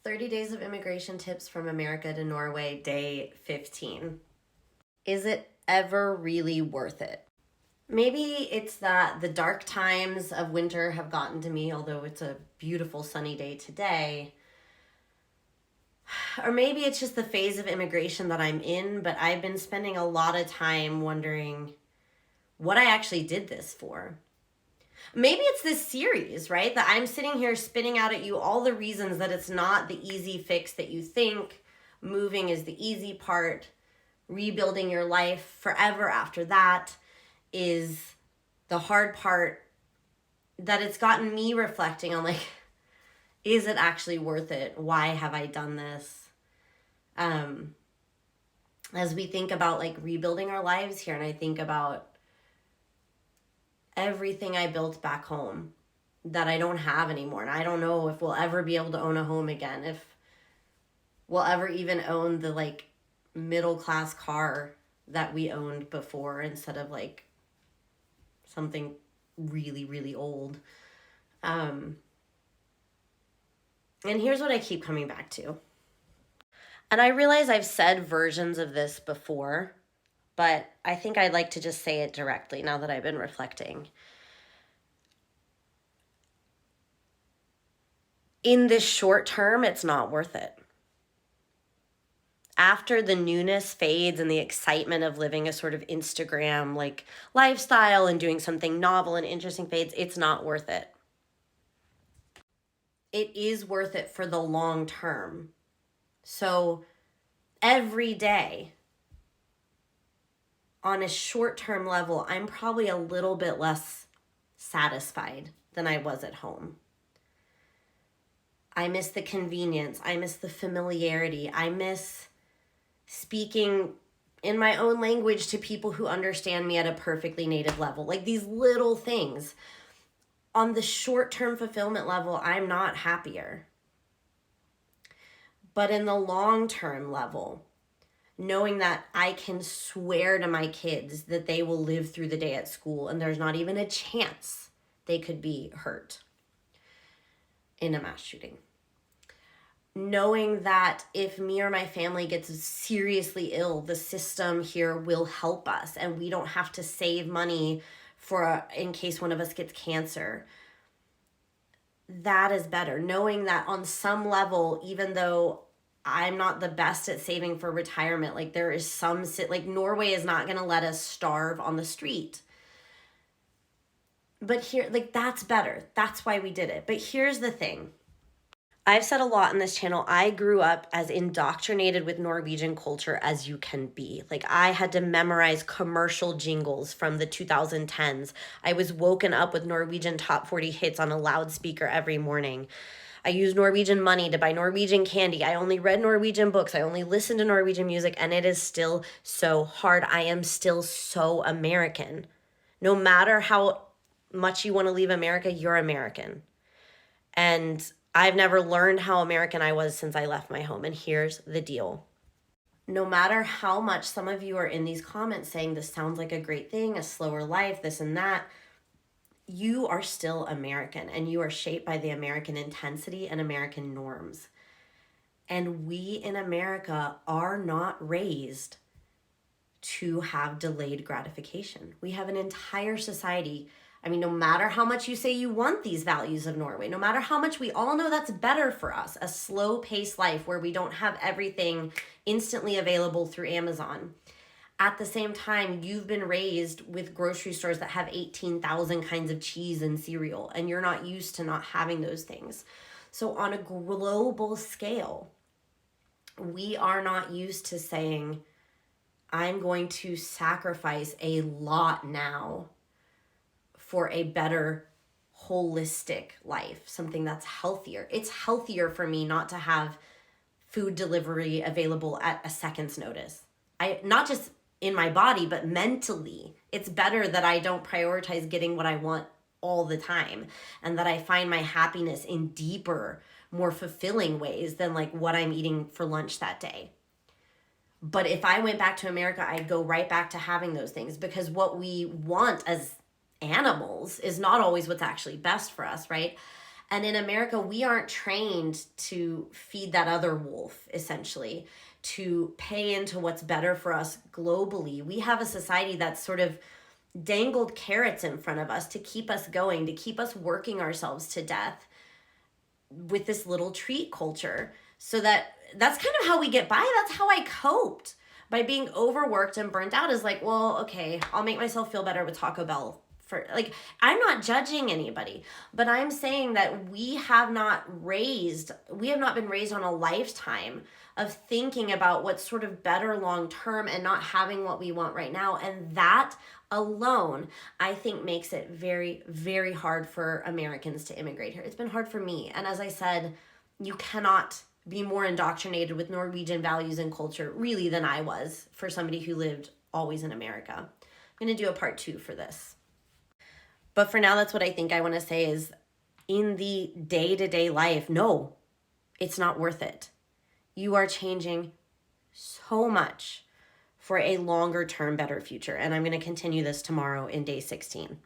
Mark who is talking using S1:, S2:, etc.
S1: 30 days of immigration tips from America to Norway, day 15. Is it ever really worth it? Maybe it's that the dark times of winter have gotten to me, although it's a beautiful sunny day today. Or maybe it's just the phase of immigration that I'm in, but I've been spending a lot of time wondering what I actually did this for. Maybe it's this series, right? That I'm sitting here spitting out at you all the reasons that it's not the easy fix that you think. Moving is the easy part. Rebuilding your life forever after that is the hard part. That it's gotten me reflecting on, like, is it actually worth it? Why have I done this? As we think about, like, rebuilding our lives here, and I think about everything I built back home that I don't have anymore. And I don't know if we'll ever be able to own a home again, if we'll ever even own the, like, middle class car that we owned before instead of, like, something really, really old. And here's what I keep coming back to. And I realize I've said versions of this before, but I think I'd like to just say it directly now that I've been reflecting. In this short term, it's not worth it. After the newness fades and the excitement of living a sort of Instagram like lifestyle and doing something novel and interesting fades, it's not worth it. It is worth it for the long term. So every day, on a short-term level, I'm probably a little bit less satisfied than I was at home. I miss the convenience. I miss the familiarity. I miss speaking in my own language to people who understand me at a perfectly native level. Like, these little things. On the short-term fulfillment level, I'm not happier. But in the long-term level, knowing that I can swear to my kids that they will live through the day at school and there's not even a chance they could be hurt in a mass shooting. Knowing that if me or my family gets seriously ill, the system here will help us and we don't have to save money in case one of us gets cancer. That is better. Knowing that on some level, even though I'm not the best at saving for retirement, like, there is like, Norway is not going to let us starve on the street. But here, like, that's better. That's why we did it. But here's the thing. I've said a lot in this channel. I grew up as indoctrinated with Norwegian culture as you can be. Like, I had to memorize commercial jingles from the 2010s. I was woken up with Norwegian top 40 hits on a loudspeaker every morning. I used Norwegian money to buy Norwegian candy. I only read Norwegian books. I only listened to Norwegian music, and it is still so hard. I am still so American. No matter how much you want to leave America, you're American. And I've never learned how American I was since I left my home. And here's the deal. No matter how much some of you are in these comments saying this sounds like a great thing, a slower life, this and that, you are still American, and you are shaped by the American intensity and American norms. And we in America are not raised to have delayed gratification. We have an entire society. I mean, no matter how much you say you want these values of Norway, no matter how much we all know that's better for us, a slow-paced life where we don't have everything instantly available through Amazon. At the same time, you've been raised with grocery stores that have 18,000 kinds of cheese and cereal, and you're not used to not having those things. So on a global scale, we are not used to saying, I'm going to sacrifice a lot now for a better holistic life, something that's healthier. It's healthier for me not to have food delivery available at a second's notice. Not just in my body, but mentally. It's better that I don't prioritize getting what I want all the time, and that I find my happiness in deeper, more fulfilling ways than, like, what I'm eating for lunch that day. But if I went back to America, I'd go right back to having those things, because what we want as animals is not always what's actually best for us, right? And in America, we aren't trained to feed that other wolf, essentially, to pay into what's better for us globally. We have a society that's sort of dangled carrots in front of us to keep us going, to keep us working ourselves to death with this little treat culture. So that's kind of how we get by. That's how I coped by being overworked and burnt out, is like, well, okay, I'll make myself feel better with Taco Bell. For like, I'm not judging anybody, but I'm saying that we have not been raised on a lifetime of thinking about what's sort of better long term and not having what we want right now. And that alone, I think, makes it very, very hard for Americans to immigrate here. It's been hard for me. And as I said, you cannot be more indoctrinated with Norwegian values and culture, really, than I was for somebody who lived always in America. I'm going to do a part 2 for this. But for now, that's what I think I want to say is, in the day-to-day life, no, it's not worth it. You are changing so much for a longer term, better future. And I'm going to continue this tomorrow in day 16.